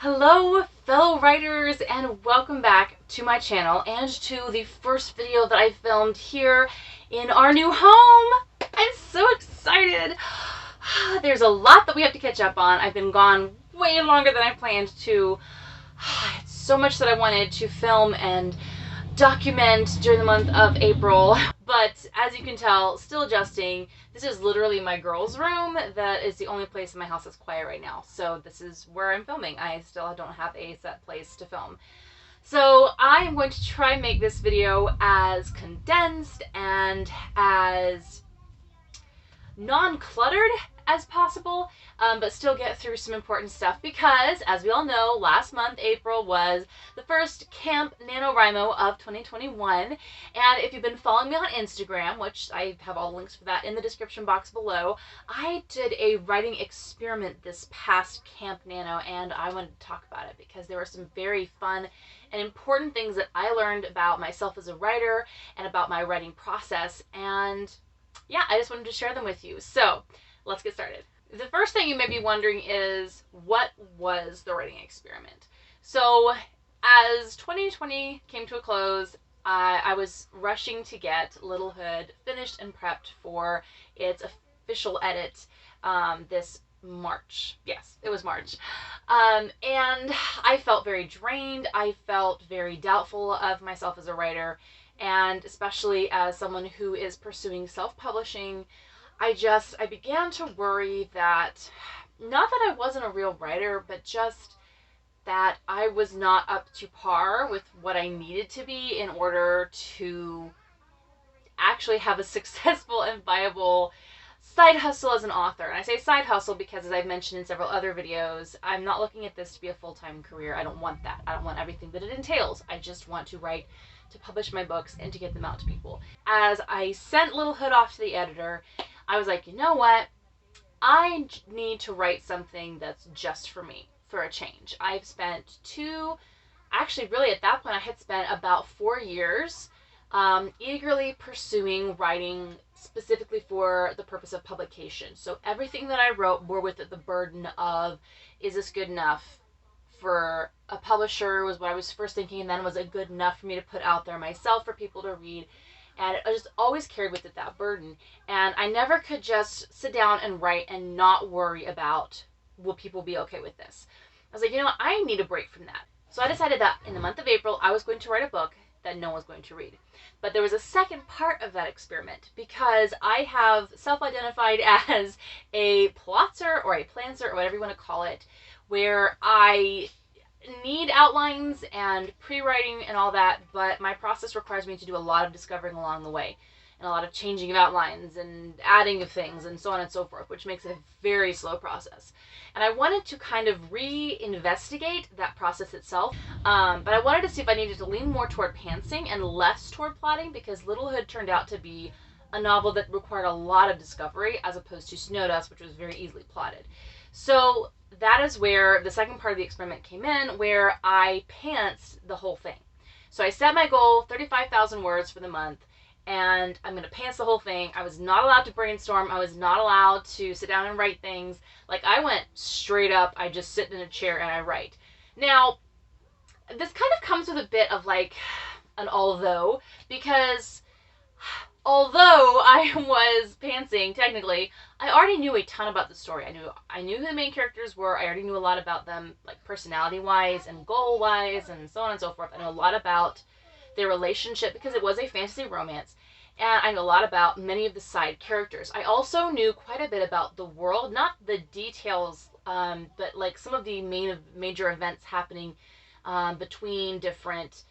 Hello fellow writers, and welcome back to my channel and to the first video that I filmed here in our new home. I'm so excited. There's a lot that we have to catch up on. I've been gone way longer than I planned to. It's so much that I wanted to film and document during the month of April, but as you can tell, still adjusting. This is literally my girls' room. That is the only place in my house that's quiet right now, so this is where I'm filming. I still don't have a set place to film. So I'm going to try and make this video as condensed and as non-cluttered as possible, but still get through some important stuff because, as we all know, last month, April, was the first Camp NaNoWriMo of 2021, and if you've been following me on Instagram, which I have all the links for that in the description box below, I did a writing experiment this past Camp Nano, and I wanted to talk about it because there were some very fun and important things that I learned about myself as a writer and about my writing process, and yeah, I just wanted to share them with you. So let's get started. The first thing you may be wondering is, what was the writing experiment? So as 2020 came to a close, I was rushing to get Littlehood finished and prepped for its official edit this March. Yes, it was March. And I felt very drained. I felt very doubtful of myself as a writer, and especially as someone who is pursuing self-publishing, I began to worry that, not that I wasn't a real writer, but just that I was not up to par with what I needed to be in order to actually have a successful and viable side hustle as an author. And I say side hustle because, as I've mentioned in several other videos, I'm not looking at this to be a full-time career. I don't want that. I don't want everything that it entails. I just want to write, to publish my books, and to get them out to people. As I sent Littlehood off to the editor, I was like, you know what? I need to write something that's just for me, for a change. I've spent really at that point I had spent about 4 years eagerly pursuing writing specifically for the purpose of publication. So everything that I wrote bore with it the burden of, is this good enough for a publisher, was what I was first thinking, and then was it good enough for me to put out there myself for people to read? And I just always carried with it that burden, and I never could just sit down and write and not worry about, will people be okay with this? I was like, you know what, I need a break from that. So I decided that in the month of April I was going to write a book that no one was going to read. But there was a second part of that experiment, because I have self-identified as a plotzer or a plantzer or whatever you want to call it, where I need outlines and pre-writing and all that, but my process requires me to do a lot of discovering along the way, and a lot of changing of outlines and adding of things and so on and so forth, which makes it a very slow process. And I wanted to kind of reinvestigate that process itself, but I wanted to see if I needed to lean more toward pantsing and less toward plotting, because Littlehood turned out to be a novel that required a lot of discovery as opposed to Snowdust, which was very easily plotted. So that is where the second part of the experiment came in, where I pantsed the whole thing. So I set my goal, 35,000 words for the month, and I'm going to pants the whole thing. I was not allowed to brainstorm. I was not allowed to sit down and write things. Like, I went straight up. I just sit in a chair and I write. Now, this kind of comes with a bit of like an although, because although I was pantsing, technically, I already knew a ton about the story. I knew who the main characters were. I already knew a lot about them, like personality-wise and goal-wise and so on and so forth. I know a lot about their relationship because it was a fantasy romance, and I know a lot about many of the side characters. I also knew quite a bit about the world, not the details, but like some of the major events happening between different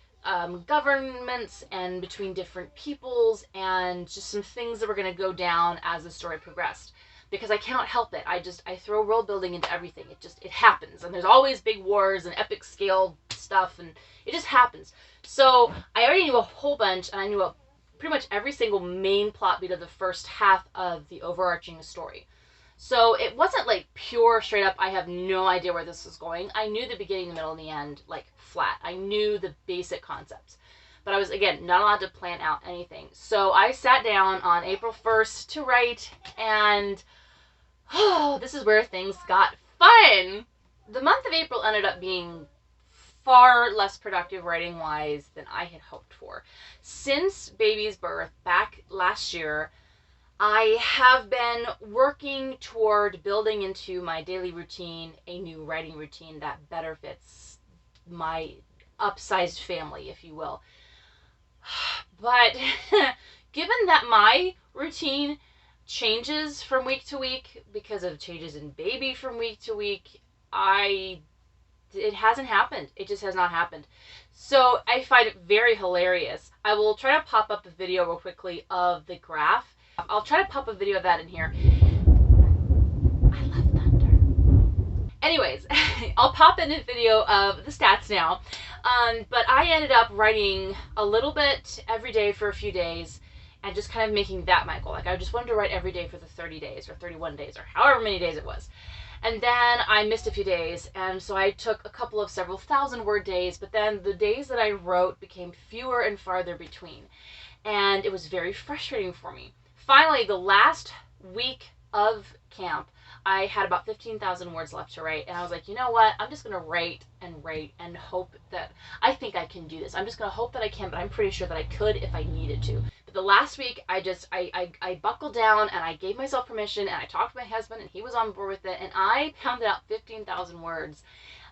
governments and between different peoples, and just some things that were going to go down as the story progressed, because I cannot help it. I throw world building into everything. It happens, and there's always big wars and epic scale stuff, and it just happens. So I already knew a whole bunch, and I knew pretty much every single main plot beat of the first half of the overarching story. So it wasn't like pure straight up, I have no idea where this is going. I knew the beginning, the middle, and the end, like flat. I knew the basic concepts. But I was, again, not allowed to plan out anything. So I sat down on April 1st to write, and this is where things got fun. the month of April ended up being far less productive writing wise than I had hoped for. Since baby's birth back last year, I have been working toward building into my daily routine a new writing routine that better fits my upsized family, if you will. But given that my routine changes from week to week because of changes in baby from week to week, it hasn't happened. It just has not happened. So I find it very hilarious. I will try to pop up a video real quickly of the graph. I'll try to pop a video of that in here. I love thunder. Anyways, I'll pop in a video of the stats now. But I ended up writing a little bit every day for a few days and just kind of making that my goal. Like, I just wanted to write every day for the 30 days or 31 days or however many days it was. And then I missed a few days, and so I took a couple of several thousand word days, but then the days that I wrote became fewer and farther between. And it was very frustrating for me. Finally, the last week of camp, I had about 15,000 words left to write, and I was like, you know what, I'm just going to write and hope that, I think I can do this. I'm just going to hope that I can, but I'm pretty sure that I could if I needed to. But the last week, I buckled down, and I gave myself permission, and I talked to my husband, and he was on board with it, and I pounded out 15,000 words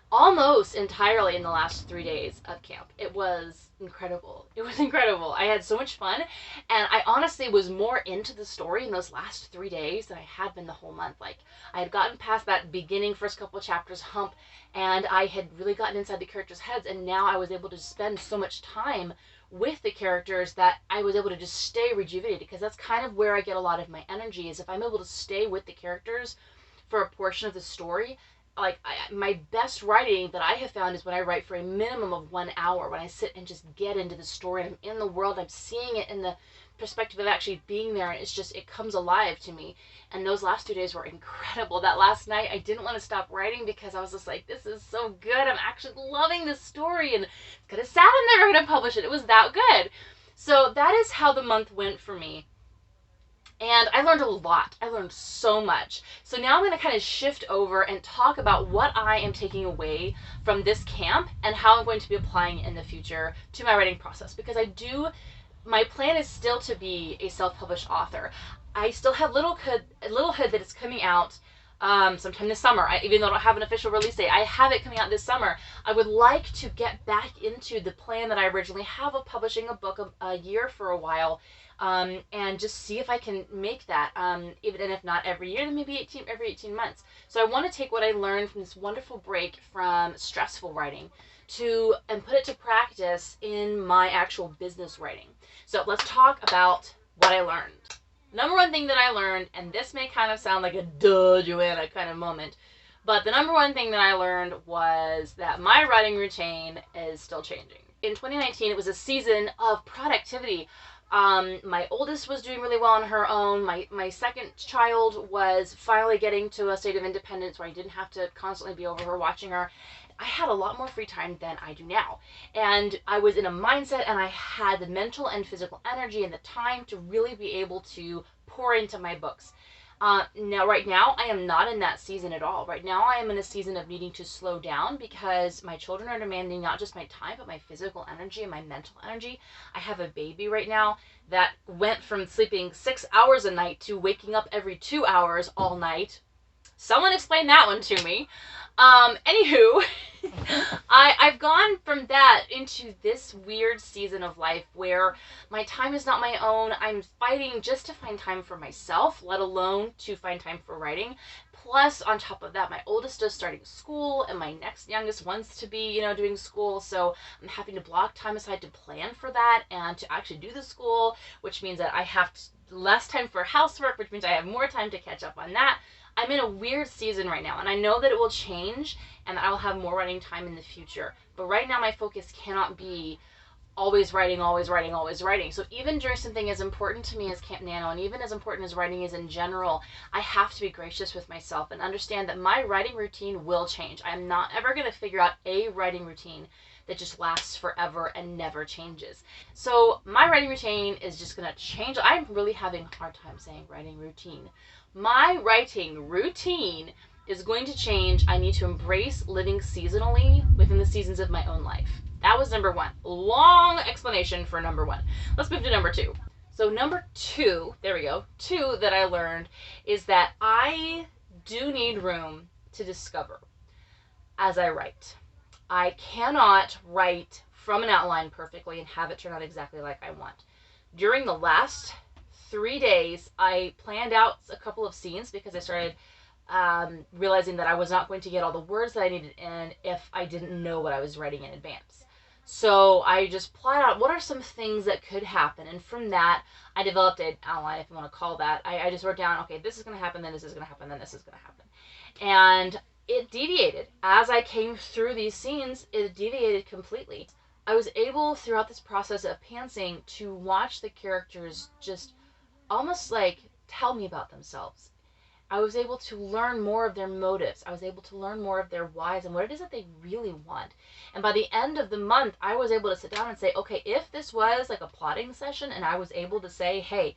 almost entirely in the last 3 days of camp. It was incredible. It was incredible. I had so much fun, and I honestly was more into the story in those last 3 days than I had been the whole month. Like, I had gotten past that beginning first couple of chapters hump, and I had really gotten inside the characters' heads, and now I was able to spend so much time with the characters that I was able to just stay rejuvenated, because that's kind of where I get a lot of my energy, is if I'm able to stay with the characters for a portion of the story. Like, my best writing that I have found is when I write for a minimum of 1 hour, when I sit and just get into the story, and I'm in the world, I'm seeing it in the perspective of actually being there, and it's just, it comes alive to me. And those last 2 days were incredible. That last night, I didn't want to stop writing because I was just like, this is so good. I'm actually loving this story, and it's kind of sad I'm never going to publish it. It was that good. So that is how the month went for me. And I learned a lot. I learned so much. So now I'm going to kind of shift over and talk about what I am taking away from this camp and how I'm going to be applying it in the future to my writing process. Because my plan is still to be a self-published author. I still have Littlehood that is coming out sometime this summer. Even though I don't have an official release date, I have it coming out this summer. I would like to get back into the plan that I originally have of publishing a book a year for a while. And just see if I can make that, even if not every year, then maybe every 18 months. So I want to take what I learned from this wonderful break from stressful writing and put it to practice in my actual business writing. So let's talk about what I learned. Number one thing that I learned, and this may kind of sound like a duh, Joanna kind of moment, but the number one thing that I learned was that my writing routine is still changing. In 2019, it was a season of productivity. My oldest was doing really well on her own. My second child was finally getting to a state of independence where I didn't have to constantly be over her, watching her. I had a lot more free time than I do now. And I was in a mindset, and I had the mental and physical energy and the time to really be able to pour into my books. Right now, I am not in that season at all. Right now, I am in a season of needing to slow down because my children are demanding not just my time, but my physical energy and my mental energy. I have a baby right now that went from sleeping 6 hours a night to waking up every 2 hours all night. Someone explain that one to me. Anywho, I've gone from that into this weird season of life where my time is not my own. I'm fighting just to find time for myself, let alone to find time for writing. Plus, on top of that, my oldest is starting school, and my next youngest wants to be, doing school. So I'm having to block time aside to plan for that and to actually do the school, which means that I have less time for housework, which means I have more time to catch up on that. I'm in a weird season right now, and I know that it will change and that I will have more writing time in the future. But right now, my focus cannot be always writing, always writing, always writing. So even during something as important to me as Camp Nano, and even as important as writing is in general, I have to be gracious with myself and understand that my writing routine will change. I'm not ever going to figure out a writing routine that just lasts forever and never changes. So my writing routine is just going to change. I'm really having a hard time saying writing routine. My writing routine is going to change. I need to embrace living seasonally within the seasons of my own life. That was number one. Long explanation for number one. Let's move to number two. So number two, there we go, two that I learned is that I do need room to discover as I write. I cannot write from an outline perfectly and have it turn out exactly like I want. During the last 3 days, I planned out a couple of scenes because I started realizing that I was not going to get all the words that I needed in if I didn't know what I was writing in advance. So I just plotted out what are some things that could happen, and from that I developed an outline, if you want to call that. I just wrote down, okay, this is going to happen, then this is going to happen, then this is going to happen. And it deviated. As I came through these scenes, it deviated completely. I was able, throughout this process of pantsing, to watch the characters just almost like tell me about themselves. I was able to learn more of their motives. I was able to learn more of their whys and what it is that they really want. And by the end of the month, I was able to sit down and say, okay, if this was like a plotting session and I was able to say, hey,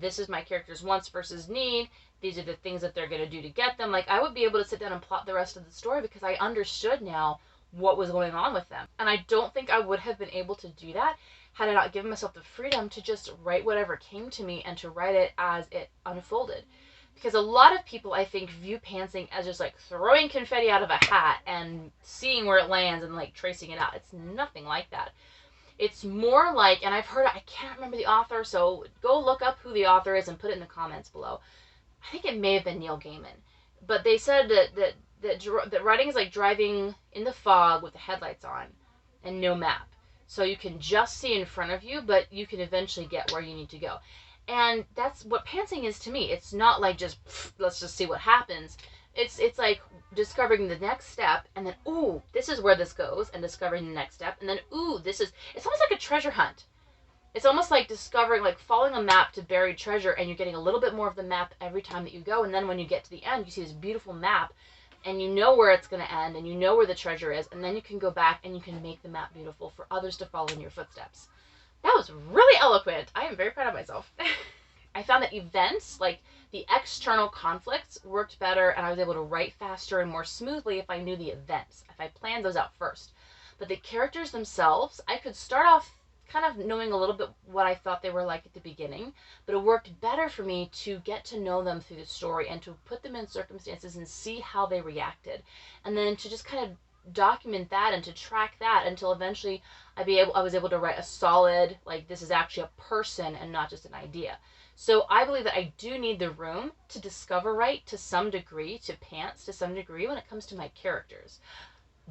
this is my character's wants versus need, these are the things that they're going to do to get them, like I would be able to sit down and plot the rest of the story because I understood now what was going on with them. And I don't think I would have been able to do that had I not given myself the freedom to just write whatever came to me and to write it as it unfolded. Because a lot of people, I think, view pantsing as just like throwing confetti out of a hat and seeing where it lands and like tracing it out. It's nothing like that. It's more like, and I've heard, I can't remember the author, so go look up who the author is and put it in the comments below. I think it may have been Neil Gaiman. But they said that writing is like driving in the fog with the headlights on and no map. So you can just see in front of you, but you can eventually get where you need to go. And that's what pantsing is to me. It's not like just, let's just see what happens. It's like discovering the next step, and then, ooh, this is where this goes, and discovering the next step, and then, ooh, it's almost like a treasure hunt. It's almost like discovering, like following a map to buried treasure, and you're getting a little bit more of the map every time that you go, and then when you get to the end, you see this beautiful map, and you know where it's going to end, and you know where the treasure is, and then you can go back and you can make the map beautiful for others to follow in your footsteps. That was really eloquent. I am very proud of myself. I found that events, like the external conflicts, worked better, and I was able to write faster and more smoothly if I knew the events, if I planned those out first. But the characters themselves, I could start off kind of knowing a little bit what I thought they were like at the beginning, but it worked better for me to get to know them through the story and to put them in circumstances and see how they reacted, and then to just kind of document that and to track that until eventually I was able to write a solid, like, this is actually a person and not just an idea. So I believe that I do need the room to discover right to some degree, to pants to some degree when it comes to my characters.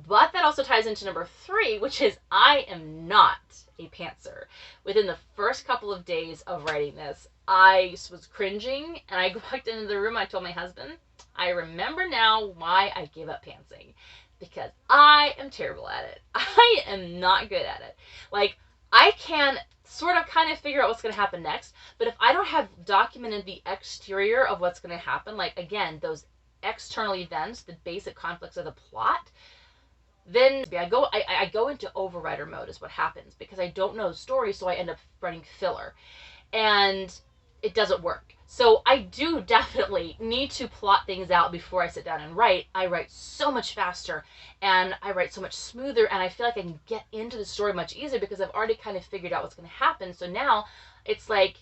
But that also ties into number 3, which is I am not a pantser. Within the first couple of days of writing this, I was cringing, and I walked into the room. I told my husband, I remember now why I gave up pantsing. Because I am terrible at it. I am not good at it. Like, I can sort of kind of figure out what's going to happen next, but if I don't have documented the exterior of what's going to happen, like, again, those external events, the basic conflicts of the plot, then I go into overwriter mode is what happens, because I don't know the story, so I end up writing filler. And it doesn't work. So I do definitely need to plot things out before I sit down and write. I write so much faster, and I write so much smoother, and I feel like I can get into the story much easier because I've already kind of figured out what's going to happen. So now it's like,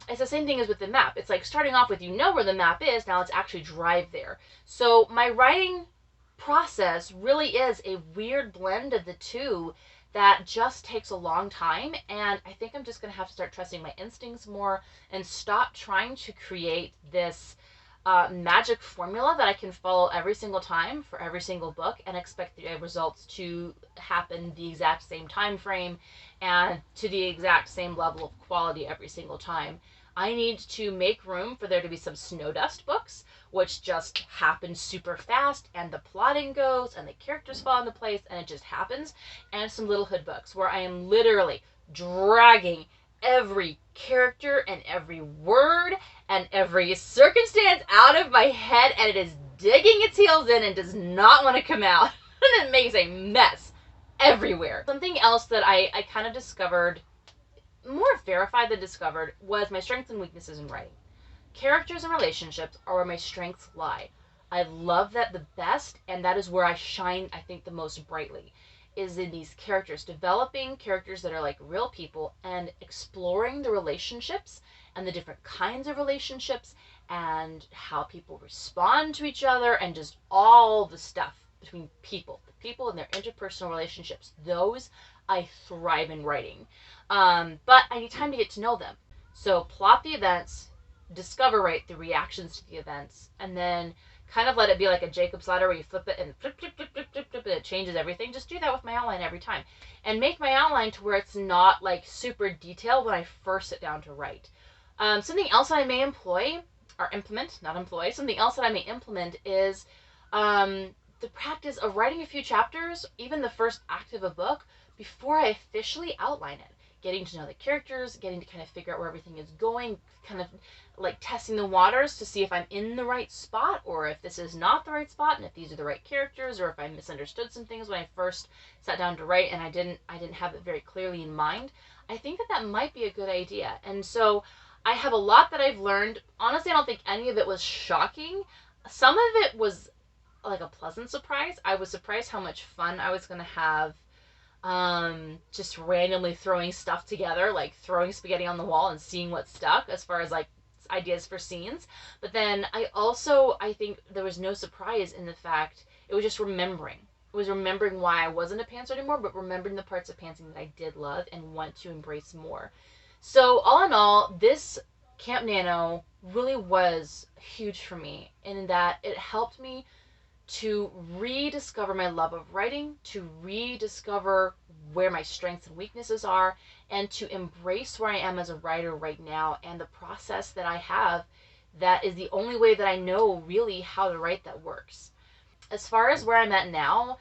it's the same thing as with the map. It's like starting off with, you know where the map is, now let's actually drive there. So my writing process really is a weird blend of the two that just takes a long time, and I think I'm just going to have to start trusting my instincts more and stop trying to create this magic formula that I can follow every single time for every single book and expect the results to happen the exact same time frame and to the exact same level of quality every single time. I need to make room for there to be some snow dust books, which just happen super fast, and the plotting goes, and the characters fall into place, and it just happens, and some little hood books where I am literally dragging every character and every word and every circumstance out of my head, and it is digging its heels in and does not want to come out, and it makes a mess everywhere. Something else that I kind of discovered, more verified than discovered, was my strengths and weaknesses in writing. Characters and relationships are where my strengths lie. I love that the best, and that is where I shine, I think, the most brightly, is in these characters, developing characters that are like real people and exploring the relationships and the different kinds of relationships and how people respond to each other and just all the stuff between people, the people and their interpersonal relationships. Those I thrive in writing. But I need time to get to know them. So plot the events, discover right the reactions to the events, and then kind of let it be like a Jacob's ladder where you flip it and flip, flip, flip, flip, flip, flip, and it changes everything. Just do that with my outline every time. And make my outline to where it's not like super detailed when I first sit down to write. Something else that I may employ, or implement, not employ, something else that I may implement is the practice of writing a few chapters, even the first act of a book, before I officially outline it. Getting to know the characters, getting to kind of figure out where everything is going, kind of like testing the waters to see if I'm in the right spot or if this is not the right spot and if these are the right characters or if I misunderstood some things when I first sat down to write and I didn't have it very clearly in mind. I think that that might be a good idea. And so I have a lot that I've learned. Honestly, I don't think any of it was shocking. Some of it was like a pleasant surprise. I was surprised how much fun I was going to have just randomly throwing stuff together, like throwing spaghetti on the wall and seeing what stuck as far as like ideas for scenes. But then I think there was no surprise in the fact it was just remembering. It was remembering why I wasn't a pantser anymore, but remembering the parts of pantsing that I did love and want to embrace more. So all in all, this Camp Nano really was huge for me in that it helped me to rediscover my love of writing, to rediscover where my strengths and weaknesses are, and to embrace where I am as a writer right now and the process that I have that is the only way that I know really how to write that works. As far as where I'm at now,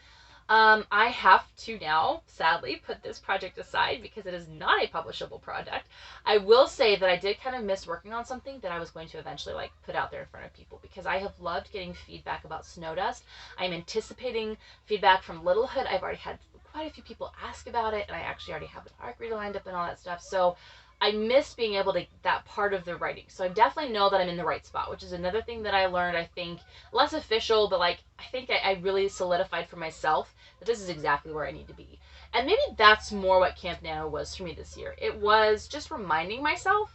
I have to now, sadly, put this project aside because it is not a publishable project. I will say that I did kind of miss working on something that I was going to eventually like put out there in front of people because I have loved getting feedback about Snow Dust. I'm anticipating feedback from Littlehood. I've already had quite a few people ask about it, and I actually already have an arc reader lined up and all that stuff. So I missed being able to that part of the writing. So I definitely know that I'm in the right spot, which is another thing that I learned, I think, less official, but like I think I really solidified for myself that this is exactly where I need to be. And maybe that's more what Camp Nano was for me this year. It was just reminding myself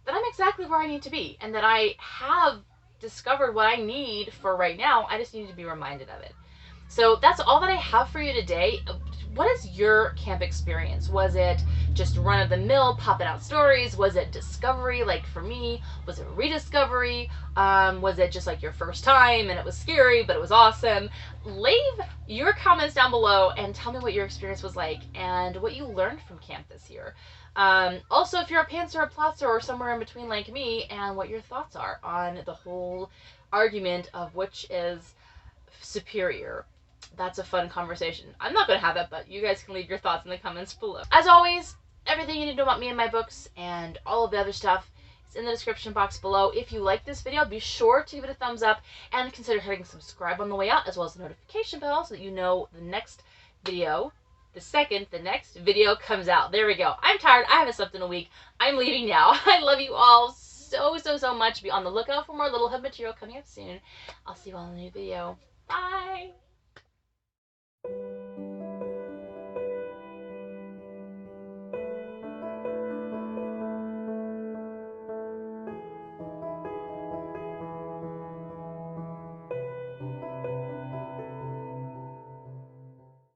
that I'm exactly where I need to be and that I have discovered what I need for right now. I just need to be reminded of it. So that's all that I have for you today. What is your camp experience? Was it just run-of-the-mill, popping out stories? Was it discovery, like for me? Was it rediscovery? Was it just like your first time and it was scary, but it was awesome? Leave your comments down below and tell me what your experience was like and what you learned from camp this year. Also, if you're a pantser, a plotzer, or somewhere in between like me, and what your thoughts are on the whole argument of which is superior. That's a fun conversation. I'm not going to have it, but you guys can leave your thoughts in the comments below. As always, everything you need to know about me and my books and all of the other stuff is in the description box below. If you like this video, be sure to give it a thumbs up and consider hitting subscribe on the way out, as well as the notification bell so that you know the next video, the next video comes out. There we go. I'm tired. I haven't slept in a week. I'm leaving now. I love you all so, so, so much. Be on the lookout for more Littlehood material coming up soon. I'll see you all in a new video. Bye!